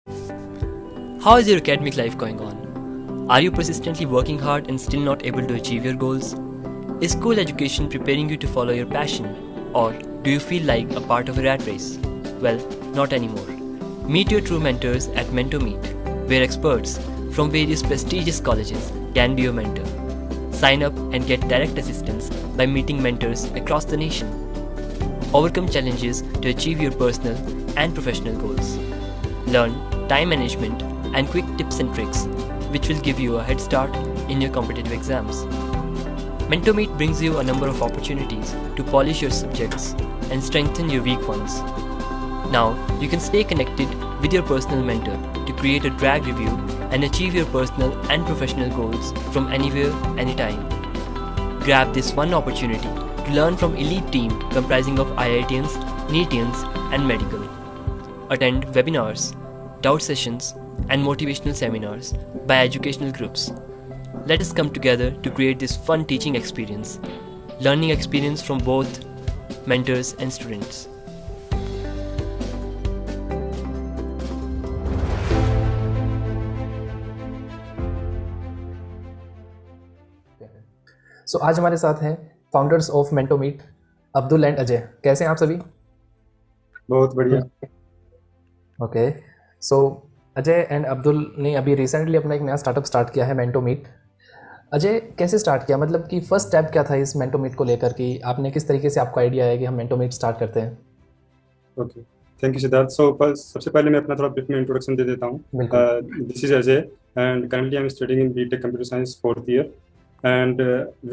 How is your academic life going on? Are you persistently working hard and still not able to achieve your goals? Is school education preparing you to follow your passion? Or do you feel like a part of a rat race? Well, not anymore. Meet your true mentors at Mentor Meet, where experts from various prestigious colleges can be your mentor. Sign up and get direct assistance by meeting mentors across the nation. Overcome challenges to achieve your personal and professional goals. Learn time management and quick tips and tricks, which will give you a head start in your competitive exams. MentorMeet brings you a number of opportunities to polish your subjects and strengthen your weak ones. Now, you can stay connected with your personal mentor to create a drag review and achieve your personal and professional goals from anywhere, anytime. Grab this one opportunity to learn from elite team comprising of IITians, NEETians and medical. Attend webinars, doubt sessions and motivational seminars by educational groups. Let us come together to create this fun teaching experience, learning experience from both mentors and students. सो आज हमारे साथ हैं founders of Mento Meet, Abdul and Ajay. कैसे हैं आप सभी? बहुत बढ़िया। Okay, so Ajay and Abdul ने अभी रिसेंटली अपना एक नया स्टार्टअप स्टार्ट किया है मेंटो मीट। अजय, कैसे स्टार्ट किया, मतलब कि फर्स्ट स्टेप क्या था इस मेंटो मीट को लेकर, कि आपने किस तरीके से, आपको आइडिया है कि हम मेंटो मीट स्टार्ट करते हैं? Okay, thank you Siddharth. सबसे पहले मैं अपना थोड़ा ब्रीफ में इंट्रोडक्शन दे देता हूँ। This is Ajay and currently I am studying in BTech computer science 4th year and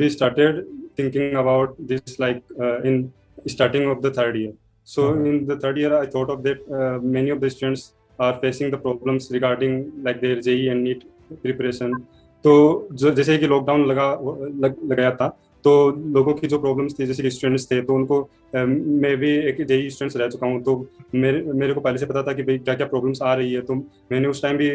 we started thinking about this in starting of the 3rd year. So in the 3rd year I thought of that many of the students are facing the problems regarding like their JEE and NEET preparation. तो जो जैसे कि lockdown लगाया था, तो लोगों की जो प्रॉब्लम्स थी, जैसे कि स्टूडेंट्स थे, तो उनको मैं भी एक जेई स्टूडेंट्स रह चुका हूँ, तो मेरे को पहले से पता था कि भाई क्या क्या प्रॉब्लम्स आ रही है। तो मैंने उस टाइम भी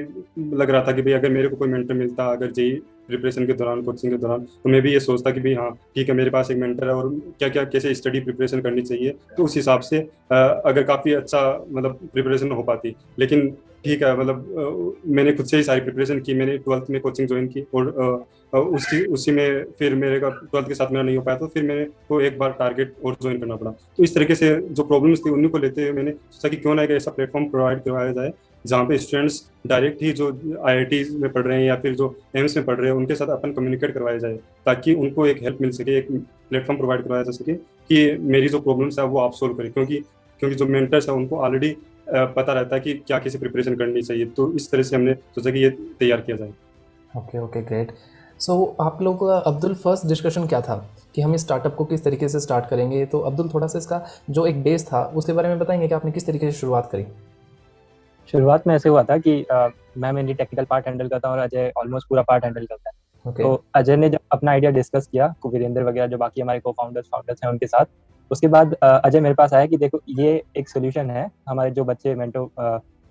लग रहा था कि भाई अगर मेरे को कोई मेंटर मिलता अगर जेई प्रिपरेशन के दौरान, कोचिंग के दौरान, तो मैं भी ये सोचता कि भाई हाँ ठीक है, मेरे पास एक मेंटर है और क्या क्या कैसे स्टडी प्रिपरेशन करनी चाहिए, तो उस हिसाब से अगर काफ़ी अच्छा मतलब प्रिपरेशन हो पाती। लेकिन ठीक है, मतलब मैंने खुद से ही सारी प्रिपरेशन की। मैंने 12th में कोचिंग ज्वाइन की और उसी में फिर मेरे का 12th के साथ मेरा नहीं हो पाया, तो फिर मेरे को एक बार टारगेट और ज्वाइन करना पड़ा। तो इस तरीके से जो प्रॉब्लम्स थी उन्हीं को लेते हुए मैंने सोचा कि क्यों ना एक ऐसा प्लेटफॉर्म प्रोवाइड करवाया जाए जहाँ पे स्टूडेंट्स डायरेक्ट ही जो IIT में पढ़ रहे हैं या फिर जो एम्स में पढ़ रहे हैं उनके साथ अपन कम्युनिकेट करवाया जाए, ताकि उनको एक हेल्प मिल सके, एक प्लेटफॉर्म प्रोवाइड करवाया जा सके कि मेरी जो प्रॉब्लम्स है वो आप सोल्व करें, क्योंकि जो मेंटर्स है उनको ऑलरेडी पता रहता है कि क्या कैसे प्रिपरेशन करनी चाहिए। तो इस तरह से हमने सोचा कि ये तैयार किया जाए। Okay, great. सो आप लोग का, अब्दुल, फर्स्ट डिस्कशन क्या था कि हम इस स्टार्टअप को किस तरीके से स्टार्ट करेंगे? तो अब्दुल, थोड़ा सा इसका जो एक बेस था उसके बारे में बताएंगे कि आपने किस तरीके से शुरुआत करी? शुरुआत में ऐसे हुआ था कि मैं मेनली टेक्निकल पार्ट हैंडल करता हूँ और अजय ऑलमोस्ट पूरा पार्ट हैंडल करता है। तो अजय ने जब अपना आइडिया डिस्कस किया वीरेंद्र वगैरह जो बाकी हमारे को फाउंडर्स हैं उनके साथ, उसके बाद अजय मेरे पास आया कि देखो ये एक सोल्यूशन है, हमारे जो बच्चे मेंटो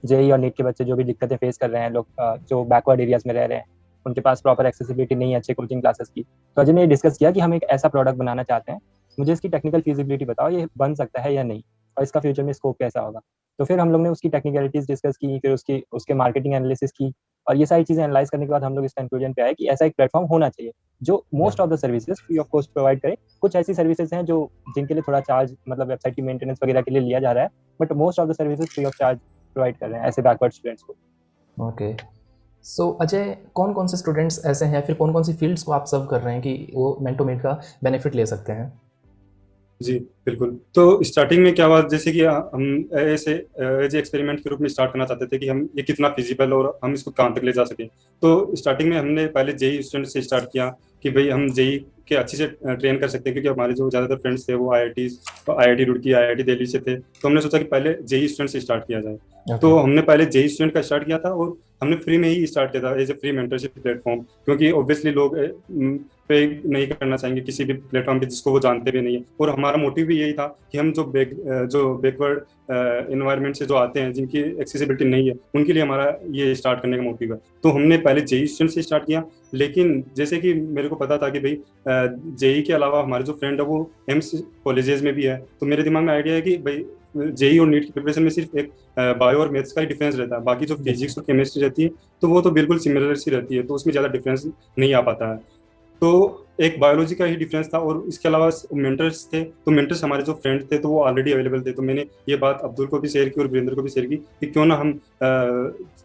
जेई और नीट के बच्चे जो भी दिक्कतें फेस कर रहे हैं, लोग जो बैकवर्ड एरियाज में रह रहे हैं, उनके पास प्रॉपर एक्सेसिबिलिटी नहीं है अच्छे कोचिंग क्लासेस की। तो अजय ने डिस्कस किया कि हम एक ऐसा प्रोडक्ट बनाना चाहते हैं, मुझे इसकी टेक्निकल फिजिबिलिटी बताओ, ये बन सकता है या नहीं, और इसका फ्यूचर में स्कोप कैसा होगा। तो फिर हम लोग ने उसकी टेक्निकलिटीज डिस्कस की, फिर उसके मार्केटिंग एनालिसिस की, और ये सारी चीजें एनालाइज करने के बाद हम लोग इस कंक्लूजन पे आए कि ऐसा एक प्लेटफॉर्म होना चाहिए जो most of the services free of cost provide करे। कुछ ऐसी सर्विसेज हैं जो जिनके लिए थोड़ा चार्ज, मतलब वेबसाइट की मेंटेनेंस वगैरह के लिए लिया जा रहा है, but most of the services free of charge provide कर रहे हैं ऐसे बैकवर्ड स्टूडेंट्स को। ओके, सो अजय, कौन कौन से स्टूडेंट्स ऐसे हैं, फिर कौन कौन सी फील्ड्स को आप सर्व कर रहे हैं कि वो मेंटो मीट का बेनिफिट ले सकते हैं? जी बिल्कुल। तो स्टार्टिंग में क्या हुआ, जैसे कि हम ऐसे एज एक्सपेरिमेंट के रूप में स्टार्ट करना चाहते थे कि हम ये कितना फिजिबल और हम इसको कहाँ तक ले जा सकें। तो स्टार्टिंग में हमने पहले जेई स्टूडेंट से स्टार्ट किया कि भाई हम जेई के अच्छे से ट्रेन कर सकते हैं, क्योंकि हमारे जो ज़्यादातर फ्रेंड्स थे वो IIT रुड़की, IIT दिल्ली से थे। तो हमने सोचा कि पहले जेई स्टूडेंट से स्टार्ट किया जाए। तो हमने पहले जेई स्टूडेंट का स्टार्ट किया था और हमने फ्री में ही स्टार्ट किया था as a free mentorship platform, क्योंकि ऑब्वियसली लोग पे नहीं करना चाहेंगे किसी भी प्लेटफॉर्म पे जिसको वो जानते भी नहीं है। और हमारा मोटिव भी यही था कि हम जो बैकवर्ड इन्वायरमेंट से जो आते हैं, जिनकी एक्सेसिबिलिटी नहीं है, उनके लिए हमारा ये स्टार्ट करने का मोटिव है। तो हमने पहले जेई स्टूडेंट से स्टार्ट किया, लेकिन जैसे कि मेरे को पता था कि भाई जेई के अलावा हमारे जो फ्रेंड है वो एम्स कॉलेजेस में भी है, तो मेरे दिमाग में आइडिया है कि भाई जेई और नीट की प्रिपरेशन में सिर्फ एक बायो और मैथ्स का ही डिफरेंस रहता है, बाकी जो फिजिक्स और केमिस्ट्री रहती है तो वो तो बिल्कुल सिमिलर सी रहती है, तो उसमें ज़्यादा डिफरेंस नहीं आ पाता है। तो एक बायोलॉजी का ही डिफरेंस था, और इसके अलावा मेंटर्स थे, तो मेंटर्स हमारे जो फ्रेंड थे तो वो ऑलरेडी अवेलेबल थे, तो मैंने ये बात अब्दुल को भी शेयर की और वीरेंद्र को भी शेयर की कि क्यों ना हम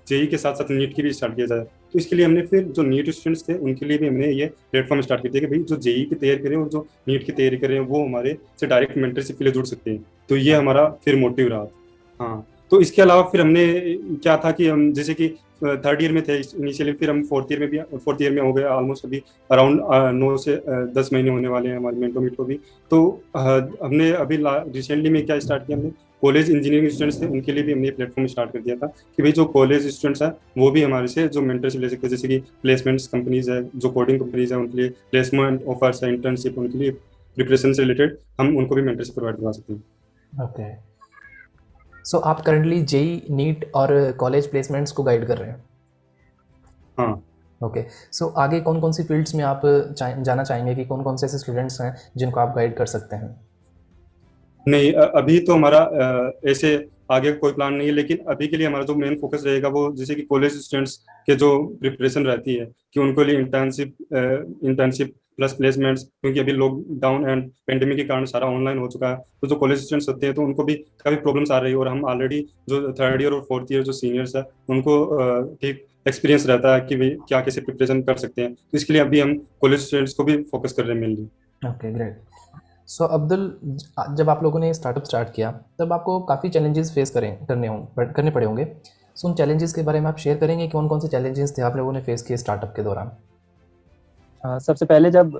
जेई के साथ साथ नीट की भी स्टार्ट किया जाए। तो इसके लिए हमने फिर जो नीट स्टूडेंट्स थे उनके लिए भी हमने ये प्लेटफॉर्म स्टार्ट कर दिया कि भाई जो जेई की तैयारी करें और जो नीट की तैयारी करें वो हमारे से डायरेक्ट मेंटरशिप के लिए जुड़ सकते हैं। तो ये हमारा फिर मोटिव रहा। हाँ, तो इसके अलावा फिर हमने क्या था कि हम जैसे कि थर्ड ईयर में थे इनिशियली, फिर हम फोर्थ ईयर में हो गए ऑलमोस्ट, अभी अराउंड 9 से 10 महीने होने वाले हैं हमारे मेंटोमीट को भी। तो हमने अभी रिसेंटली में क्या स्टार्ट किया, हमने कॉलेज इंजीनियरिंग स्टूडेंट्स थे उनके लिए भी हमने प्लेटफॉर्म स्टार्ट कर दिया था कि भाई जो कॉलेज स्टूडेंट्स हैं वो भी हमारे से जो मेंटरशिप ले सकते हैं, जैसे कि प्लेसमेंट्स कंपनीज है, जो कोडिंग कंपनीज है उनके लिए प्लेसमेंट ऑफर्स है, इंटर्नशिप, उनके लिए प्रिपरेशन से रिलेटेड हम उनको भी मेंटरशिप प्रोवाइड करवा सकते हैं। ओके, सो आप करंटली जेई, नीट और कॉलेज प्लेसमेंट्स को गाइड कर रहे हैं? हाँ। ओके, सो आगे कौन कौन सी फील्ड्स में आप जाना चाहेंगे कि कौन कौन से ऐसे स्टूडेंट्स हैं जिनको आप गाइड कर सकते हैं? नहीं, अभी तो हमारा ऐसे आगे कोई प्लान नहीं है, लेकिन अभी के लिए हमारा जो मेन फोकस रहेगा वो जैसे कि कॉलेज स्टूडेंट्स के जो प्रिपरेशन रहती है कि उनको लिए इंटर्नशिप प्लस प्लेसमेंट्स, क्योंकि अभी लॉकडाउन एंड पेंडेमिक के कारण सारा ऑनलाइन हो चुका है, तो जो कॉलेज स्टूडेंट्स होते हैं तो उनको भी काफ़ी प्रॉब्लम्स आ रही है, और हम ऑलरेडी जो थर्ड ईयर और फोर्थ ईयर जो सीनियर्स है उनको ठीक एक्सपीरियंस रहता है कि भाई क्या कैसे प्रिपरेशन कर सकते हैं, तो इसके लिए अभी हम कॉलेज स्टूडेंट्स को भी फोकस कर रहे हैं mainly. Okay, great. So Abdul, जब आप लोगों ने स्टार्टअप स्टार्ट किया तब आपको काफ़ी चैलेंजेस फेस करने पड़े होंगे। सो उन चैलेंजेस के बारे में आप शेयर करेंगे कौन कौन से चैलेंजेस थे आप लोगों ने फेस किए स्टार्टअप के दौरान? सबसे पहले जब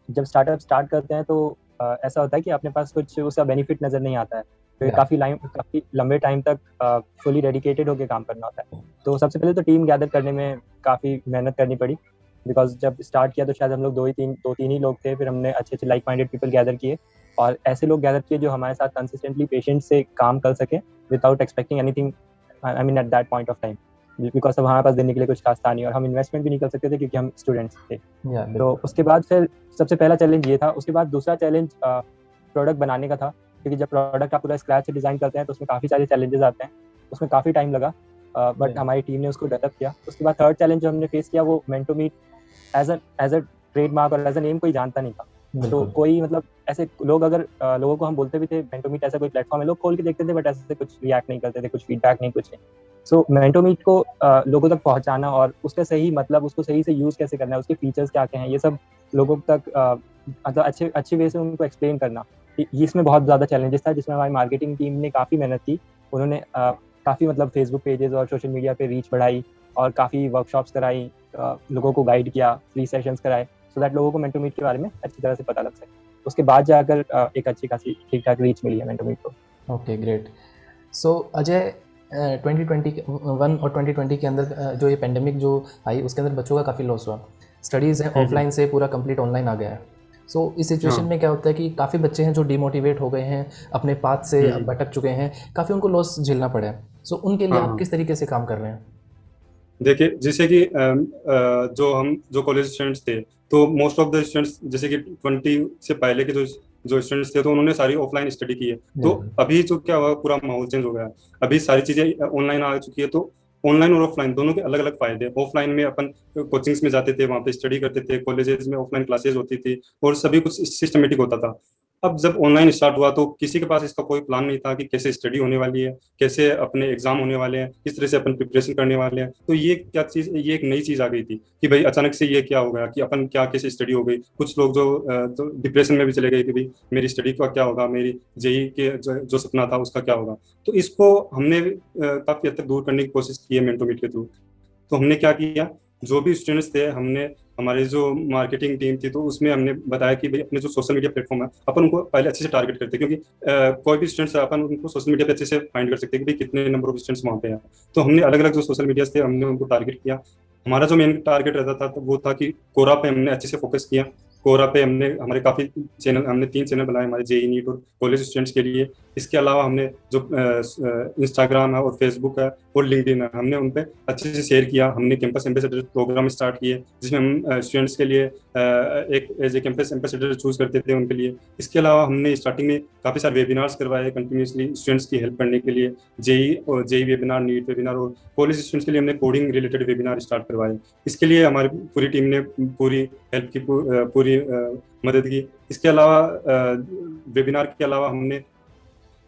स्टार्टअप स्टार्ट करते हैं तो ऐसा होता है कि अपने पास कुछ उसका बेनिफिट नज़र नहीं आता है, तो काफ़ी लंबे टाइम तक फुली डेडिकेटेड होकर काम करना होता है। तो सबसे पहले तो टीम गैदर करने में काफ़ी मेहनत करनी पड़ी, बिकॉज जब स्टार्ट किया तो शायद हम लोग दो तीन ही लोग थे, फिर हमने अच्छे लाइक माइंडेड पीपल गैदर किए, और ऐसे लोग गैदर किए जो हमारे साथ कंसिस्टेंटली पेशेंट से काम कर सके without expecting anything, I mean at that point of time, because अब हमारे पास देने के लिए कुछ खास था नहीं, और हम इन्वेस्टमेंट भी नहीं कर सकते थे क्योंकि हम स्टूडेंट्स थे। तो उसके बाद फिर सबसे पहला चैलेंज ये था। उसके बाद दूसरा चैलेंज प्रोडक्ट बनाने का था, क्योंकि जब प्रोडक्ट आप पूरा स्क्रैच से डिज़ाइन करते हैं तो उसमें काफ़ी सारे चैलेंजेस आते हैं, उसमें काफ़ी टाइम लगा, बट हमारी टीम ने उसको डेवलप किया। उसके बाद थर्ड चैलेंज जो हमने फेस किया वो मेंटोमीट एज अ ट्रेडमार्क और एज अ नेम कोई जानता नहीं था। तो कोई मतलब ऐसे लोग, अगर लोगों को हम बोलते भी थे मेंटोमीट ऐसा कोई प्लेटफॉर्म है, लोग खोल के देखते थे बट ऐसे कुछ रिएक्ट नहीं करते थे, कुछ फीडबैक नहीं, कुछ नहीं। सो मेंटोमीट को लोगों तक पहुंचाना और उसका सही मतलब, उसको सही से यूज़ कैसे करना है, उसके फीचर्स क्या क्या हैं, ये सब लोगों तक मतलब अच्छे वे से उनको एक्सप्लेन करना, इसमें बहुत ज़्यादा चैलेंजेस था, जिसमें हमारी मार्केटिंग टीम ने काफ़ी मेहनत की। उन्होंने काफ़ी मतलब फेसबुक पेजेस और सोशल मीडिया पे रीच बढ़ाई और काफ़ी वर्कशॉप्स कराई, लोगों को गाइड किया, फ्री सेशंस कराए, सो दैट लोगों को मेंटोमीट के बारे में अच्छी तरह से पता लग सके। उसके बाद जाकर एक अच्छी खासी ठीक ठाक रीच मिली है मेंटोमीट को। Okay, great. सो अजय, 2021 और 2020 के अंदर जो ये पेंडेमिक जो आई उसके अंदर बच्चों का काफ़ी लॉस हुआ, स्टडीज़ हैं ऑफलाइन से पूरा कंप्लीट ऑनलाइन आ गया है। सो इस सिचुएशन में क्या होता है कि काफ़ी बच्चे हैं जो डिमोटिवेट हो गए हैं, अपने पाथ से भटक चुके हैं, काफ़ी उनको लॉस झेलना पड़ा है। सो उनके लिए आप किस तरीके से काम कर रहे हैं? देखिए, जैसे कि जो कॉलेज स्टूडेंट्स थे तो मोस्ट ऑफ द स्टूडेंट्स जैसे कि 20 से पहले के जो स्टूडेंट्स थे तो उन्होंने सारी ऑफलाइन स्टडी की है। तो अभी जो क्या हुआ, पूरा माहौल चेंज हो गया, अभी सारी चीजें ऑनलाइन आ चुकी है। तो ऑनलाइन और ऑफलाइन दोनों के अलग अलग फायदे हैं। ऑफलाइन में अपन कोचिंग्स में जाते थे, वहाँ पे स्टडी करते थे, कॉलेजेस में ऑफलाइन क्लासेस होती थी और सभी कुछ सिस्टमेटिक होता था। अब जब ऑनलाइन स्टार्ट हुआ तो किसी के पास इसका कोई प्लान नहीं था कि कैसे स्टडी होने वाली है, कैसे अपने एग्जाम होने वाले हैं, किस तरह से अपन प्रिपरेशन करने वाले हैं। तो ये एक नई चीज आ गई थी कि भाई अचानक से ये क्या हो गया कि अपन क्या कैसे स्टडी हो गई। कुछ लोग जो डिप्रेशन में भी चले गए कि भाई मेरी स्टडी का क्या होगा, मेरी जेई के जो सपना था उसका क्या होगा। तो इसको हमने काफी हद तक दूर करने की कोशिश की है मेंटोमीट के थ्रू। तो हमने क्या किया, जो भी स्टूडेंट्स थे, हमने हमारी जो मार्केटिंग टीम थी तो उसमें हमने बताया कि भाई अपने जो सोशल मीडिया प्लेटफॉर्म है अपन उनको पहले अच्छे से टारगेट करते हैं, क्योंकि कोई भी स्टूडेंट्स है अपन उनको सोशल मीडिया पे अच्छे से फाइंड कर सकते हैं कि भाई कितने नंबर ऑफ स्टूडेंट्स वहाँ पे हैं। तो हमने अलग अलग जो सोशल मीडिया थे हमने उनको टारगेट किया। हमारा जो मेन टारगेट रहता था तो वो था कि कोरा पे हमने अच्छे से फोकस किया। कोरा पे हमने हमारे काफ़ी चैनल, हमने 3 चैनल बनाए हमारे जेई, नीट और कॉलेज स्टूडेंट्स के लिए। इसके अलावा हमने जो इंस्टाग्राम है और फेसबुक है और लिंक्डइन है, हमने उन पे अच्छे से शेयर किया। हमने कैंपस एम्बेसडर प्रोग्राम स्टार्ट किए जिसमें हम स्टूडेंट्स के लिए एक as a campus ambassador choose करते थे उनके लिए। इसके अलावा हमने स्टार्टिंग में काफ़ी सारे वेबिनार्स करवाए कंटिन्यूसली स्टूडेंट्स की हेल्प करने के लिए, जेई वेबिनार, नीट वेबिनार, और कॉलेज स्टूडेंट्स के लिए हमने कोडिंग रिलेटेड वेबिनार स्टार्ट करवाए। इसके लिए हमारी पूरी टीम ने पूरी हेल्प की, पूरी मदद की। इसके अलावा वेबिनार के अलावा हमने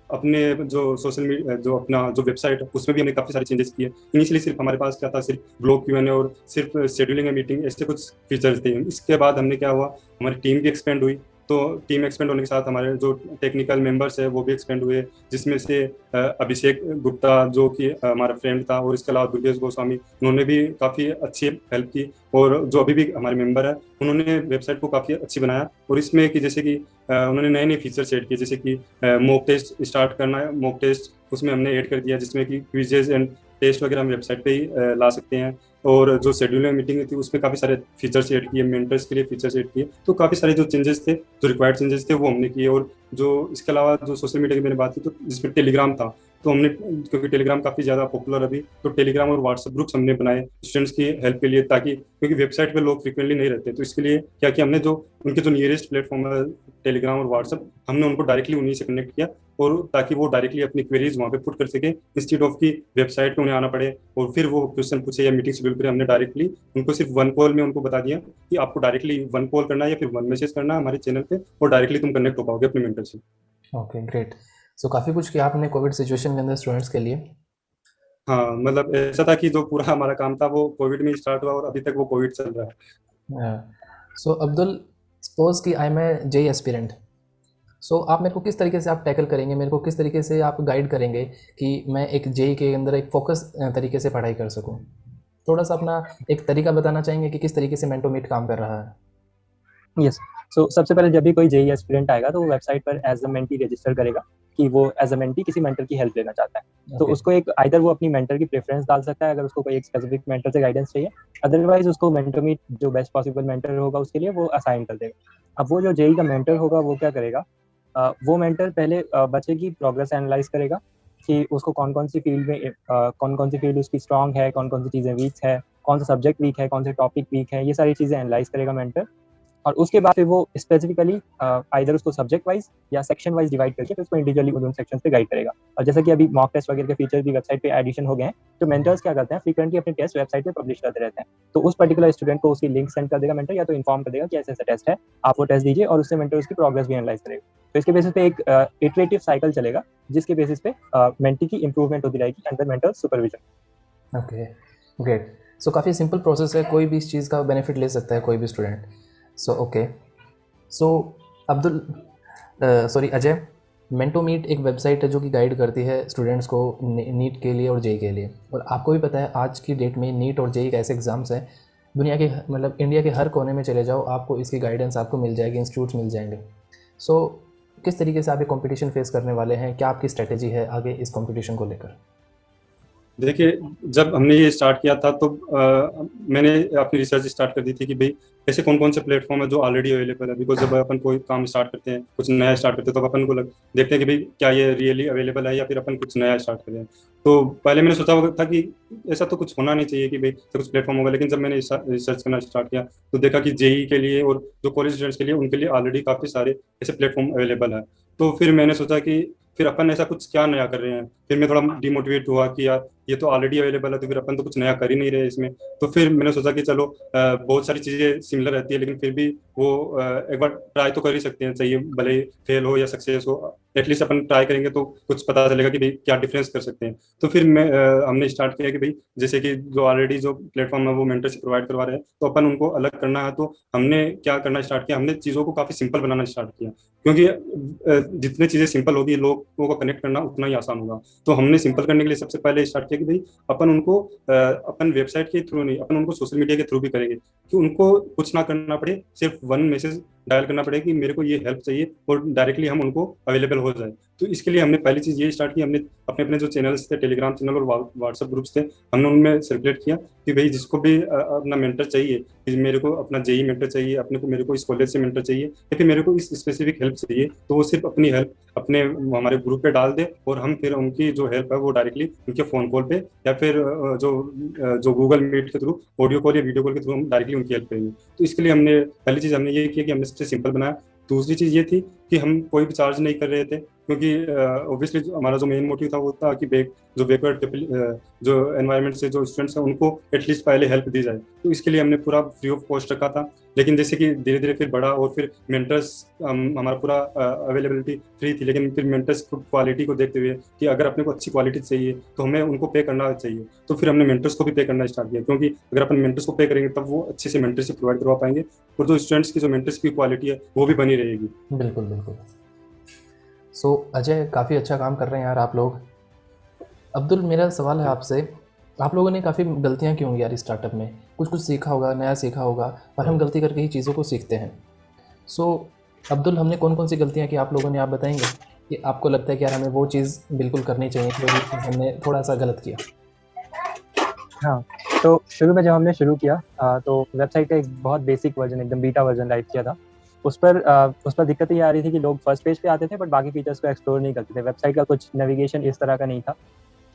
अपने जो सोशल मीडिया, जो अपना जो वेबसाइट है उसमें भी हमने काफ़ी सारे चेंजेस किए। इनिशियली सिर्फ हमारे पास क्या था, सिर्फ ब्लॉग Q&A और सिर्फ शेड्यूलिंग मीटिंग, ऐसे कुछ फीचर्स थे। इसके बाद हमने क्या हुआ, हमारी टीम भी एक्सपेंड हुई। तो टीम एक्सपेंड होने के साथ हमारे जो टेक्निकल मेंबर्स है वो भी एक्सपेंड हुए, जिसमें से अभिषेक गुप्ता जो कि हमारा फ्रेंड था, और इसके अलावा दुर्गेश गोस्वामी, उन्होंने भी काफ़ी अच्छी हेल्प की। और जो अभी भी हमारे मेंबर है उन्होंने वेबसाइट को काफ़ी अच्छी बनाया। और इसमें कि जैसे कि उन्होंने नए नए फीचर्स ऐड किए, जैसे कि मॉक टेस्ट स्टार्ट करना है, मॉक टेस्ट उसमें हमने ऐड कर दिया, जिसमें कि क्विजेज एंड टेस्ट वगैरह हम वेबसाइट पे ही ला सकते हैं। और जो शेड्यूलिंग मीटिंग थी उसमें काफ़ी सारे फीचर्स ऐड किए, मेंटर्स के लिए फीचर्स ऐड किए। तो काफ़ी सारे जो चेंजेस थे, जो रिक्वायर्ड चेंजेस थे वो हमने किए। और जो इसके अलावा जो सोशल मीडिया की मैंने बात की, तो जिसमें टेलीग्राम था, तो हमने, क्योंकि टेलीग्राम काफ़ी ज़्यादा पॉपुलर अभी, तो टेलीग्राम और व्हाट्सएप ग्रुप्स हमने बनाए स्टूडेंट्स की हेल्प के लिए, ताकि क्योंकि वेबसाइट पे लोग फ्रिक्वेंटली नहीं रहते, तो इसके लिए क्या किया हमने, जो उनके जो नियरेस्ट प्लेटफॉर्म है टेलीग्राम और व्हाट्सएप, हमने उनको डायरेक्टली उन्हीं से कनेक्ट किया, और ताकि वो डायरेक्टली अपनी क्वेरीज वहाँ पे पुट कर सके, इंस्टीड ऑफ की वेबसाइट पे उन्हें आना पड़े और फिर वो क्वेश्चन पूछे या मीटिंग शेड्यूल करे। हमने डायरेक्टली उनको सिर्फ वन कॉल में उनको बता दिया कि आपको डायरेक्टली वन कॉल करना है या फिर वन मैसेज करना है हमारे चैनल पे, और डायरेक्टली तुम कनेक्ट हो पाओगे अपने मेंटर से। Okay, great. सो काफ़ी कुछ किया आपने कोविड सिचुएशन के अंदर स्टूडेंट्स के लिए। हाँ, मतलब ऐसा था कि जो पूरा हमारा काम था वो कोविड में स्टार्ट हुआ और अभी तक वो कोविड चल रहा है। सो अब्दुल, सपोज कि I am a JEE aspirant, so आप मेरे को किस तरीके से आप टैकल करेंगे, मेरे को किस तरीके से आप गाइड करेंगे कि मैं एक जेई के अंदर एक फोकस तरीके से पढ़ाई कर सकूं? थोड़ा सा अपना एक तरीका बताना चाहेंगे कि किस तरीके से मेंटोमीट काम कर रहा है? यस। सो सबसे पहले जब भी कोई जेई एस्पिरेंट आएगा तो वो वेबसाइट पर एज अ मेंटी रजिस्टर करेगा कि वो एज अ मेंटी किसी मेंटर की हेल्प लेना चाहता है। तो उसको एक आइदर वो अपनी मेंटर की प्रेफरेंस डाल सकता है अगर उसको कोई एक स्पेसिफिक मेंटर से गाइडेंस चाहिए, अदरवाइज उसको मेंटोमीट जो बेस्ट पॉसिबल मेंटर होगा उसके लिए वो असाइन कर देगा। अब वो जो जेई का मेंटर होगा वो क्या करेगा, वो मेंटर पहले बच्चे की प्रोग्रेस एनालाइज करेगा कि उसको कौन कौन सी फील्ड में कौन कौन सी फील्ड उसकी स्ट्रांग है, कौन कौन सी चीज़ें वीक है, कौन सा सब्जेक्ट वीक है, कौन से टॉपिक वीक है, ये सारी चीज़ें एनालाइज करेगा मेंटर। और उसके बाद फिर वो स्पेसिफिकली आइदर उसको सब्जेक्ट वाइज या सेक्शन वाइज डिवाइड करके फिर उसको इंडिविजुअली उन सेक्शंस पे गाइड करेगा। और जैसे कि अभी मॉक टेस्ट वगैरह के फीचर्स भी वेबसाइट पे एडिशन हो गए हैं, तो मेंटर्स क्या करते हैं, फ्रीक्वेंटली अपने टेस्ट वेबसाइट पे पब्लिश करते रहते हैं। तो उस पर्टिकुलर स्टूडेंट को उसकी लिंक सेंड कर देगा मेंटर, या तो इन्फॉर्म कर देगा कि ऐसे ऐसा टेस्ट है, आप वो टेस्ट दीजिए, और उससे मेंटर उसकी प्रोग्रेस भी एनालाइज करेगा। तो इसके बेसिस पे एक इटरेटिव साइकिल चलेगा जिसके बेसिस पे मेंटी की इंप्रूवमेंट होती रहेगी under mentor supervision. Okay, great. So काफ़ी सिंपल प्रोसेस है, कोई भी इस चीज़ का बेनिफिट ले सकता है, कोई भी स्टूडेंट। सो ओके, सो अब्दुल, सॉरी अजय, मेंटोमीट एक वेबसाइट है जो कि गाइड करती है स्टूडेंट्स को नीट के लिए और जेई के लिए। और आपको भी पता है आज की डेट में नीट और जेई ऐसे एग्ज़ाम्स हैं, दुनिया के मतलब इंडिया के हर कोने में चले जाओ आपको इसकी गाइडेंस आपको मिल जाएगी, इंस्टीट्यूट्स मिल जाएंगे। सो किस तरीके से आप ये कॉम्पिटिशन फेस करने वाले हैं, क्या आपकी स्ट्रेटेजी है आगे इस कॉम्पिटिशन को लेकर? देखिए, जब हमने ये स्टार्ट किया था तो मैंने अपनी रिसर्च स्टार्ट कर दी थी कि भाई ऐसे कौन कौन से प्लेटफॉर्म है जो ऑलरेडी अवेलेबल है। बिकॉज जब अपन कोई काम स्टार्ट करते हैं, कुछ नया स्टार्ट करते हैं, तो अपन को देखते हैं कि भाई क्या ये रियली अवेलेबल है या फिर अपन कुछ नया स्टार्ट करें। तो पहले मैंने सोचा था कि ऐसा तो कुछ होना नहीं चाहिए कि भाई कुछ प्लेटफॉर्म होगा, लेकिन जब मैंने रिसर्च करना स्टार्ट किया तो देखा कि जेई के लिए और जो कॉलेज स्टूडेंट्स के लिए, उनके लिए ऑलरेडी काफ़ी सारे ऐसे प्लेटफॉर्म अवेलेबल है। तो फिर मैंने सोचा कि फिर अपन ऐसा कुछ क्या नया कर रहे हैं। फिर मैं थोड़ा डिमोटिवेट हुआ कि यार ये तो ऑलरेडी अवेलेबल है, तो फिर अपन तो कुछ नया कर ही नहीं रहे इसमें। तो फिर मैंने सोचा कि चलो बहुत सारी चीज़ें सिमिलर रहती है, लेकिन फिर भी वो एक बार ट्राई तो कर ही सकते हैं, चाहिए भले ही फेल हो या सक्सेस हो, एटलीस्ट अपन ट्राई करेंगे तो कुछ पता चलेगा कि भाई क्या डिफरेंस कर सकते हैं। तो फिर हमने स्टार्ट किया कि भाई जैसे कि जो ऑलरेडी जो प्लेटफॉर्म है वो मेंटरशिप प्रोवाइड करवा रहे हैं, तो अपन उनको अलग करना है। तो हमने क्या करना स्टार्ट किया, हमने चीज़ों को काफ़ी सिंपल बनाना स्टार्ट किया, क्योंकि जितनी चीज़ें सिंपल होगी लोगों को कनेक्ट करना उतना ही आसान होगा। तो हमने सिंपल करने के लिए सबसे पहले स्टार्ट किया कि भाई अपन उनको अपन वेबसाइट के थ्रू नहीं, अपन उनको सोशल मीडिया के थ्रू भी करेंगे, कि उनको कुछ ना करना पड़े, सिर्फ वन मैसेज डायल करना पड़े कि मेरे को ये हेल्प चाहिए, और डायरेक्टली हम उनको अवेलेबल हो जाए। तो इसके लिए हमने पहली चीज़ ये स्टार्ट की, हमने अपने अपने जो चैनल्स थे, टेलीग्राम चैनल और व्हाट्सएप ग्रुप्स थे, हमने उनमें सर्कुलेट किया कि भाई जिसको भी अपना मेंटर चाहिए, कि मेरे को अपना जेई मेंटर चाहिए, अपने को मेरे को इस कॉलेज से मेंटर चाहिए, या फिर मेरे को इस स्पेसिफिक हेल्प चाहिए, तो वो सिर्फ अपनी हेल्प अपने हमारे ग्रुप पे डाल दे और हम फिर उनकी उनकी जो हेल्प है वो डायरेक्टली उनके फ़ोन कॉल पे या फिर जो गूगल मीट के थ्रू ऑडियो कॉल या वीडियो कॉल के थ्रू हम डायरेक्टली उनकी हेल्प करेंगे। तो इसके लिए हमने पहली चीज़ हमने ये किया कि हमने सबसे सिंपल बनाया। दूसरी चीज़ ये थी कि हम कोई भी चार्ज नहीं कर रहे थे, क्योंकि ऑब्वियसली हमारा जो मेन मोटिव था वो था कि जो बैकवर्ड जो एनवायरनमेंट से जो स्टूडेंट्स हैं उनको एटलीस्ट पहले हेल्प दी जाए। तो इसके लिए हमने पूरा फ्री ऑफ कॉस्ट रखा था। लेकिन जैसे कि धीरे धीरे फिर बढ़ा और फिर मेंटर्स हमारा पूरा अवेलेबिलिटी फ्री थी, लेकिन फिर मेंटर्स को क्वालिटी को देखते हुए कि अगर अपने को अच्छी क्वालिटी चाहिए तो हमें उनको पे करना चाहिए, तो फिर हमने मेंटर्स को भी पे करना स्टार्ट किया, क्योंकि अगर अपन मेंटर्स को पे करेंगे तब वो अच्छे से मेंटरशिप प्रोवाइड करवा पाएंगे और जो स्टूडेंट्स की जो मेंटर्स की क्वालिटी है वो भी बनी रहेगी। बिल्कुल बिल्कुल। सो अजय, काफ़ी अच्छा काम कर रहे हैं यार आप लोग। अब्दुल, मेरा सवाल है आपसे, आप लोगों ने काफ़ी गलतियां की होंगी यार स्टार्टअप में, कुछ सीखा होगा, नया सीखा होगा, और हम गलती करके ही चीज़ों को सीखते हैं। सो अब्दुल, हमने कौन कौन सी गलतियां की आप लोगों ने, आप बताएंगे कि आपको लगता है कि यार हमें वो चीज़ बिल्कुल करनी चाहिए कि हमने थोड़ा सा गलत किया? हाँ, तो शुरू में जब हमने शुरू किया तो वेबसाइट का एक बहुत बेसिक वर्जन, एकदम बीटा वर्जन राइट किया था। उस पर दिक्कत ये आ रही थी कि लोग फर्स्ट पेज पे आते थे बट बाकी फीचर्स को एक्सप्लोर नहीं करते थे। वेबसाइट का कुछ नेविगेशन इस तरह का नहीं था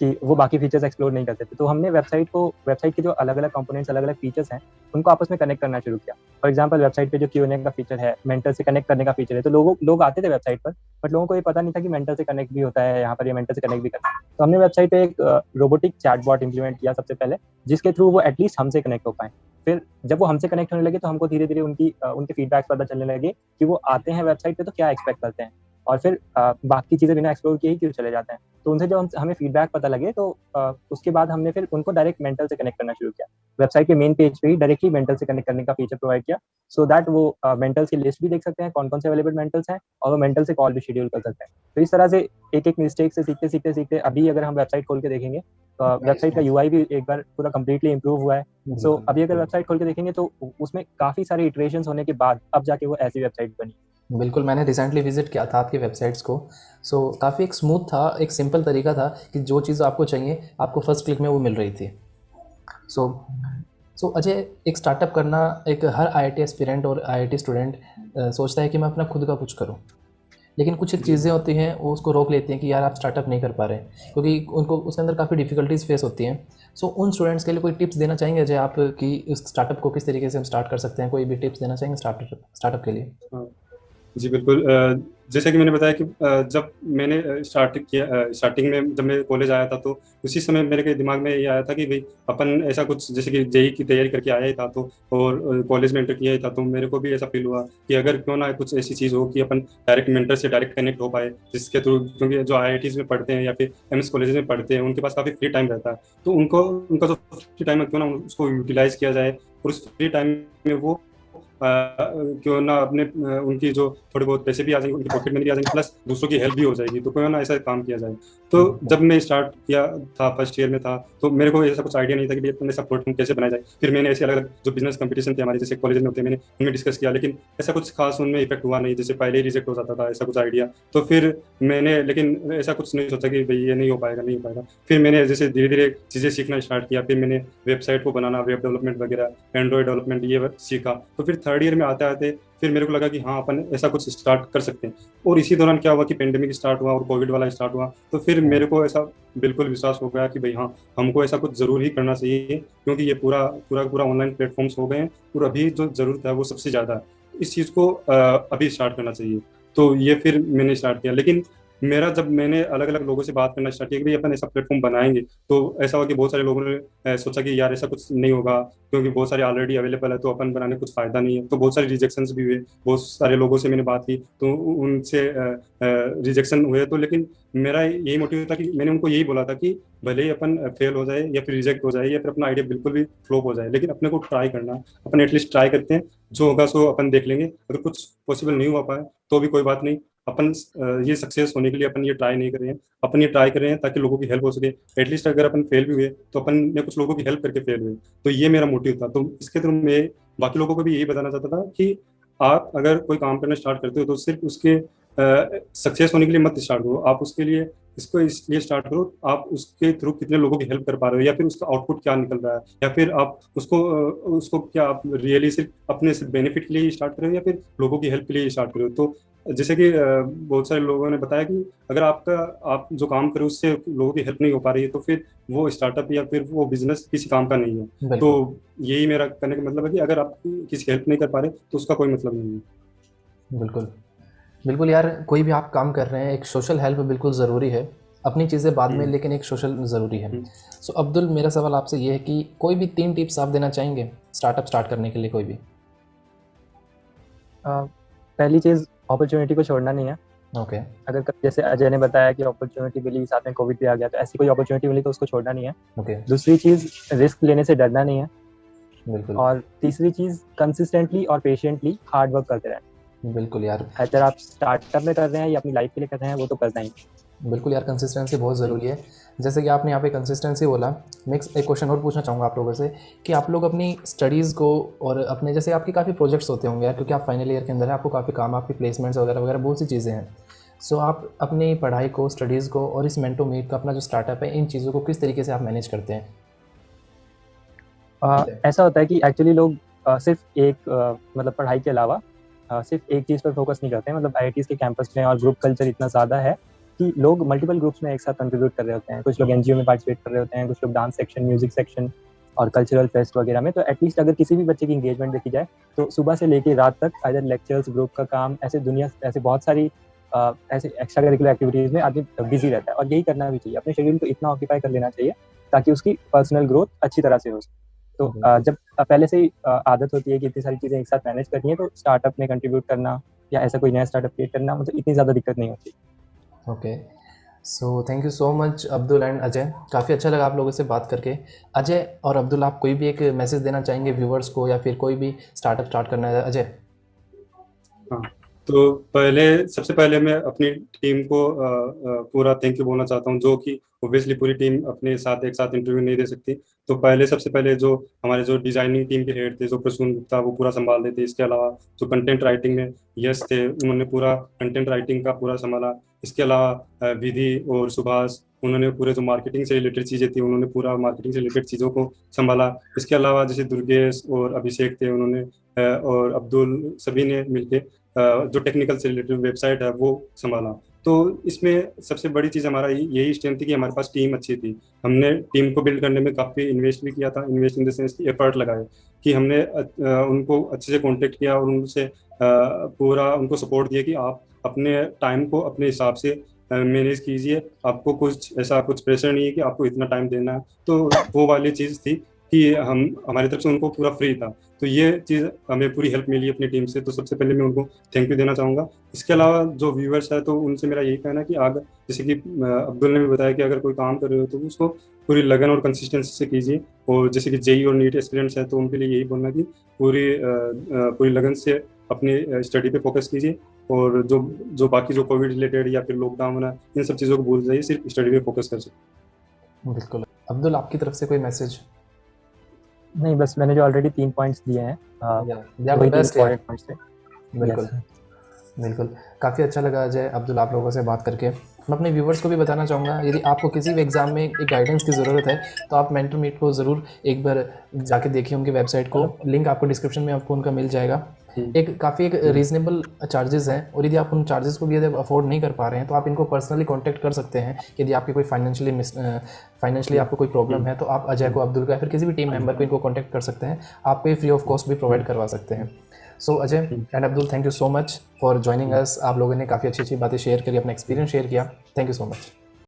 कि वो बाकी फीचर्स एक्सप्लोर नहीं करते थे। तो हमने वेबसाइट के जो अलग अलग कंपोनेंट्स, अलग अलग फीचर्स हैं, उनको आपस में कनेक्ट करना शुरू किया। फॉर एग्जांपल, वेबसाइट पे जो Q&A का फीचर है, मेंटर से कनेक्ट करने का फीचर है, तो लोग आते थे वेबसाइट पर, बट लोगों को ये पता नहीं था कि मेंटर से कनेक्ट भी होता है, यहाँ पर ये मेंटर से कनेक्ट भी करता है। तो हमने वेबसाइट पे एक रोबोटिक चैटबॉट इंप्लीमेंट किया सबसे पहले, जिसके थ्रू वो एटलीस्ट हमसे कनेक्ट हो पाए। फिर जब वो हमसे कनेक्ट होने लगे तो हमको धीरे धीरे उनके फीडबैक पता चलने लगे कि वो आते हैं वेबसाइट पे तो क्या एक्सपेक्ट करते हैं, और फिर बाकी चीज़ें बिना एक्सप्लोर किए ही क्यों चले जाते हैं। तो उनसे जब हमें फीडबैक पता लगे तो उसके बाद हमने फिर उनको डायरेक्ट मेंटर से कनेक्ट करना शुरू किया। वेबसाइट के मेन पेज पे ही डायरेक्टली मेंटर से कनेक्ट करने का फीचर प्रोवाइड किया, सो दैट वो मेंटर्स की लिस्ट भी देख सकते हैं, कौन कौन से अवेलेबल मेंटर्स हैं, और वो मेंटर से कॉल भी शेड्यूल कर सकते हैं। तो इस तरह से एक एक मिस्टेक से सीखते अभी अगर हम वेबसाइट खोल के देखेंगे तो वेबसाइट का UI भी एक बार पूरा कंप्लीटली इंप्रूव हुआ है। सो अभी अगर वेबसाइट खोल के देखेंगे तो उसमें काफ़ी सारे इटरेशंस होने के बाद अब जाके वो ऐसी वेबसाइट बनी। बिल्कुल, मैंने रिसेंटली विजिट किया था आपकी वेबसाइट्स को। सो काफ़ी एक स्मूथ था, एक सिंपल तरीका था कि जो चीज़ आपको चाहिए आपको फर्स्ट क्लिक में वो मिल रही थी। सो अजय, एक स्टार्टअप करना, एक हर IIT एस्पिरेंट और IIT स्टूडेंट सोचता है कि मैं अपना खुद का कुछ करूं, लेकिन कुछ चीज़ें होती हैं वो उसको रोक लेती हैं कि यार आप स्टार्टअप नहीं कर पा रहे हैं, क्योंकि उनको उसके अंदर काफ़ी डिफ़िकल्टीज फेस होती हैं। सो उन स्टूडेंट्स के लिए कोई टिप्स देना चाहेंगे अजय आप कि उस स्टार्टअप को किस तरीके से हम स्टार्ट कर सकते हैं? कोई भी टिप्स देना चाहेंगे स्टार्टअप के लिए? जी बिल्कुल। जैसे कि मैंने बताया कि जब मैंने स्टार्टिंग में जब मैं कॉलेज आया था तो उसी समय मेरे के दिमाग में ये आया था कि भाई अपन ऐसा कुछ, जैसे कि JEE की तैयारी करके आया ही था तो, और कॉलेज में एंटर किया ही था, तो मेरे को भी ऐसा फील हुआ कि अगर क्यों ना कुछ ऐसी चीज़ हो कि अपन डायरेक्ट मेंटर से डायरेक्ट कनेक्ट हो पाए, जिसके थ्रू, क्योंकि जो IITs में पढ़ते हैं या फिर MS कॉलेज में पढ़ते हैं उनके पास काफ़ी फ्री टाइम रहता है, तो उनका जो फ्री टाइम है क्यों ना उसको यूटिलाइज किया जाए, और उस फ्री टाइम में वो क्यों ना अपने उनकी जो थोड़े बहुत पैसे भी आ जाएंगे, उनकी पॉकेट मनी भी आ जाएंगे, प्लस दूसरों की हेल्प भी हो जाएगी, तो क्यों ना ऐसा काम किया जाए। तो जब मैं स्टार्ट किया था, फर्स्ट ईयर में था, तो मेरे को ऐसा कुछ आइडिया नहीं था कि अपने ऐसा प्लेटफॉर्म कैसे बनाया जाए। फिर मैंने ऐसे अलग अलग जो बिजनेस कंपटीशन थे हमारे जैसे कॉलेज में होते हैं, मैंने उनमें डिस्कस किया, लेकिन ऐसा कुछ खास उनमें इफेक्ट हुआ नहीं, जैसे पहले ही रिजेक्ट हो जाता था ऐसा कुछ आइडिया। तो फिर मैंने, लेकिन ऐसा कुछ नहीं सोचा कि भाई ये नहीं हो पाएगा। फिर मैंने जैसे धीरे धीरे चीज़ें सीखना स्टार्ट किया, फिर मैंने वेबसाइट को बनाना, वेब डेवलपमेंट वगैरह, एंड्रॉइड डेवलपमेंट, ये सीखा। तो फिर थर्ड ईयर में आते आते फिर मेरे को लगा कि हाँ अपन ऐसा कुछ स्टार्ट कर सकते हैं। और इसी दौरान क्या हुआ कि पेंडेमिक स्टार्ट हुआ और कोविड वाला स्टार्ट हुआ, तो फिर मेरे को ऐसा बिल्कुल विश्वास हो गया कि भाई हाँ, हमको ऐसा कुछ जरूर ही करना चाहिए, क्योंकि ये पूरा ऑनलाइन प्लेटफॉर्म्स हो गए हैं और अभी जो जरूरत है वो सबसे ज़्यादा है, इस चीज़ को अभी स्टार्ट करना चाहिए। तो ये फिर मैंने स्टार्ट किया। लेकिन जब मैंने अलग अलग लोगों से बात करना स्टार्ट किया कि भाई अपन ऐसा प्लेटफॉर्म बनाएंगे, तो ऐसा हुआ कि बहुत सारे लोगों ने सोचा कि यार ऐसा कुछ नहीं होगा, क्योंकि बहुत सारे ऑलरेडी अवेलेबल है, तो अपन बनाने कुछ फायदा नहीं है। तो बहुत सारे रिजेक्शंस भी हुए, बहुत सारे लोगों से मैंने बात की तो उनसे रिजेक्शन हुए। तो लेकिन मेरा यही मोटिव था कि मैंने उनको यही बोला था कि भले ही अपन फेल हो जाए या फिर रिजेक्ट हो जाए या फिर अपना आइडिया बिल्कुल भी फ्लॉप हो जाए, लेकिन अपने को ट्राई करना, अपन एटलीस्ट ट्राई करते हैं, जो होगा सो अपन देख लेंगे। अगर कुछ पॉसिबल नहीं हो पाए तो भी कोई बात नहीं, अपन ये सक्सेस होने के लिए अपन ये ट्राई नहीं कर रहे हैं, अपन ये ट्राई कर रहे हैं ताकि लोगों की हेल्प हो सके। एटलीस्ट अगर अपन फेल भी हुए तो अपन ने कुछ लोगों की हेल्प करके फेल हुए। तो ये मेरा मोटिव था। तो इसके थ्रू मैं बाकी लोगों को भी यही बताना चाहता था कि आप अगर कोई काम करना स्टार्ट करते हो तो सिर्फ उसके सक्सेस होने के लिए मत स्टार्ट करो, आप उसके लिए इसको इसलिए स्टार्ट करो, आप उसके थ्रू कितने लोगों की हेल्प कर पा रहे हो, या फिर उसका आउटपुट क्या निकल रहा है, या फिर आप उसको क्या आप रियली सिर्फ अपने सिर्फ बेनिफिट के लिए स्टार्ट कर रहे हो या फिर लोगों की हेल्प के लिए स्टार्ट कर रहे हो। तो जैसे कि बहुत सारे लोगों ने बताया कि अगर आप जो काम करो उससे लोगों की हेल्प नहीं हो पा रही है तो फिर वो स्टार्टअप या फिर वो बिजनेस किसी काम का नहीं है। तो बिल्कुल यही मेरा कहने का मतलब है कि अगर आप किसी की हेल्प नहीं कर पा रहे तो उसका कोई मतलब नहीं है। बिल्कुल बिल्कुल यार, कोई भी आप काम कर रहे हैं, एक सोशल हेल्प बिल्कुल ज़रूरी है, अपनी चीज़ें बाद में, लेकिन एक सोशल ज़रूरी है। सो अब्दुल, मेरा सवाल आपसे ये है कि कोई भी 3 टिप्स आप देना चाहेंगे स्टार्टअप स्टार्ट करने के लिए कोई भी? पहली चीज़, अपॉर्चुनिटी को छोड़ना नहीं है। ओके। अगर जैसे अजय ने बताया कि अपॉर्चुनिटी मिली, साथ में कोविड भी आ गया, तो ऐसी कोई अपॉर्चुनिटी मिली तो उसको छोड़ना नहीं है। ओके। दूसरी चीज़, रिस्क लेने से डरना नहीं है। बिल्कुल। और तीसरी चीज़, कंसिस्टेंटली और पेशेंटली हार्ड वर्क करते रहें। बिल्कुल यार, अगर आप स्टार्टअप में कर रहे हैं या अपनी लाइफ के लिए कर रहे हैं, वो तो करना ही। बिल्कुल यार, कंसिस्टेंसी बहुत ज़रूरी है। जैसे कि आपने यहाँ पे कंसिस्टेंसी बोला, मैं एक क्वेश्चन और पूछना चाहूँगा आप लोगों से कि आप लोग अपनी स्टडीज़ को और अपने, जैसे आपके काफ़ी प्रोजेक्ट्स होते होंगे यार, क्योंकि आप फाइनल ईयर के अंदर है, आपको काफ़ी काम, आपकी प्लेसमेंट्स वगैरह वगैरह बहुत सी चीज़ें हैं। सो आप अपनी पढ़ाई को, स्टडीज़ को और इस मेंटो मीट का अपना जो स्टार्टअप है, इन चीज़ों को किस तरीके से आप मैनेज करते हैं? ऐसा होता है कि एक्चुअली लोग सिर्फ एक मतलब पढ़ाई के अलावा सिर्फ एक चीज़ पर फोकस नहीं करते हैं। मतलब आईआईटीज़ के कैंपस में और ग्रुप कल्चर इतना ज़्यादा है कि लोग मल्टीपल ग्रुप्स में एक साथ कंट्रीब्यूट कर रहे होते हैं। कुछ लोग एनजीओ में पार्टिसिपेट कर रहे होते हैं, कुछ लोग डांस सेक्शन, म्यूजिक सेक्शन और कल्चरल फेस्ट वगैरह में। तो एटलीस्ट अगर किसी भी बच्चे की इंगेजमेंट देखी जाए तो सुबह से लेकर रात तक आइदर लेक्चर्स, ग्रुप का काम, ऐसे बहुत सारी ऐसे एक्स्ट्रा करिकुलर एक्टिविटीज़ में आदमी बिजी रहता है। और यही करना भी चाहिए, अपने शेड्यूल को इतना ऑक्यूपाई कर लेना चाहिए ताकि उसकी पर्सनल ग्रोथ अच्छी तरह से हो सके। तो जब पहले से ही आदत होती है कि इतनी सारी चीज़ें एक साथ मैनेज करनी है, तो स्टार्टअप में कंट्रीब्यूट करना या ऐसा कोई नया स्टार्टअप क्रिएट करना मतलब इतनी ज़्यादा दिक्कत नहीं होती। Okay. So thank you so much Abdul and Ajay, काफ़ी अच्छा लगा आप लोगों से बात करके। अजय और अब्दुल, आप कोई भी एक मैसेज देना चाहेंगे व्यूवर्स को, या फिर कोई भी स्टार्टअप स्टार्ट करना है? अजय। हाँ, तो सबसे पहले मैं अपनी टीम को पूरा थैंक यू बोलना चाहता हूँ, जो कि ओब्वियसली पूरी टीम अपने साथ एक साथ इंटरव्यू नहीं दे सकती। तो सबसे पहले जो हमारे जो डिजाइनिंग टीम के हेड थे, जो प्रसून गुप्ता, वो पूरा संभाल देते। इसके अलावा जो कंटेंट राइटिंग में यश थे, उन्होंने पूरा कंटेंट राइटिंग का पूरा संभाला। इसके अलावा विधि और सुभाष, उन्होंने पूरे जो मार्केटिंग से रिलेटेड चीज़ें थी, उन्होंने पूरा मार्केटिंग से रिलेटेड चीज़ों को संभाला। इसके अलावा जैसे दुर्गेश और अभिषेक थे, उन्होंने और अब्दुल, सभी ने मिलकर जो टेक्निकल से रिलेटेड वेबसाइट है वो संभाला। तो इसमें सबसे बड़ी चीज़ हमारा यही स्ट्रेंथ थी कि हमारे पास टीम अच्छी थी। हमने टीम को बिल्ड करने में काफ़ी इन्वेस्ट भी किया था, इन्वेस्ट इन द सेंस की एफर्ट लगाए कि हमने उनको अच्छे से कांटेक्ट किया और उनसे पूरा उनको सपोर्ट दिया कि आप अपने टाइम को अपने हिसाब से मैनेज कीजिए, आपको कुछ प्रेशर नहीं है कि आपको इतना टाइम देना है। तो वो वाली चीज़ थी कि हमारी तरफ से उनको पूरा फ्री था। तो ये चीज़ हमें पूरी हेल्प मिली अपनी टीम से, तो सबसे पहले मैं उनको थैंक यू देना चाहूँगा। इसके अलावा जो व्यूअर्स है, तो उनसे मेरा यही कहना है कि अगर जैसे कि अब्दुल ने भी बताया कि अगर कोई काम कर रहे हो तो उसको पूरी लगन और कंसिस्टेंसी से कीजिए। और जैसे कि जेई और नीट एस्पिरेंट्स है, तो उनके लिए यही बोलना कि पूरी लगन से अपनी स्टडी पे फोकस कीजिए। और जो बाकी जो कोविड रिलेटेड या फिर लॉकडाउन है, इन सब चीज़ों को भूल जाइए, सिर्फ स्टडी पे फोकस कर सकते। बिल्कुल। अब्दुल, आपकी तरफ से कोई मैसेज? नहीं, बस मैंने जो ऑलरेडी 3 पॉइंट्स दिए हैं, वही बेस्ट है। पॉइंट्स थे। बिल्कुल बिल्कुल, काफ़ी अच्छा लगा अजय, अब्दुल, आप लोगों से बात करके। मैं अपने व्यूवर्स को भी बताना चाहूँगा, यदि आपको किसी भी एग्ज़ाम में एक गाइडेंस की ज़रूरत है तो आप मेंटर मीट को ज़रूर एक बार जाके देखिए, उनकी वेबसाइट को, लिंक आपको डिस्क्रिप्शन में आपको उनका मिल जाएगा। काफ़ी रीज़नेबल चार्जेस हैं, और यदि आप उन चार्जेस को भी यदि अफोर्ड नहीं कर पा रहे हैं तो आप इनको पर्सनली कॉन्टैक्ट कर सकते हैं। यदि आपकी कोई फाइनेंशियली आपको कोई प्रॉब्लम है तो आप अजय को, अब्दुल को या फिर किसी भी टीम मेंबर को इनको कॉन्टैक्ट कर सकते हैं, आपको फ्री ऑफ कॉस्ट भी प्रोवाइड करवा सकते हैं। So Ajay and Abdul, thank you so much for joining us. आप लोगों ने काफ़ी अच्छी अच्छी बातें शेयर करी, अपना एक्सपीरियंस शेयर किया। Thank you so much.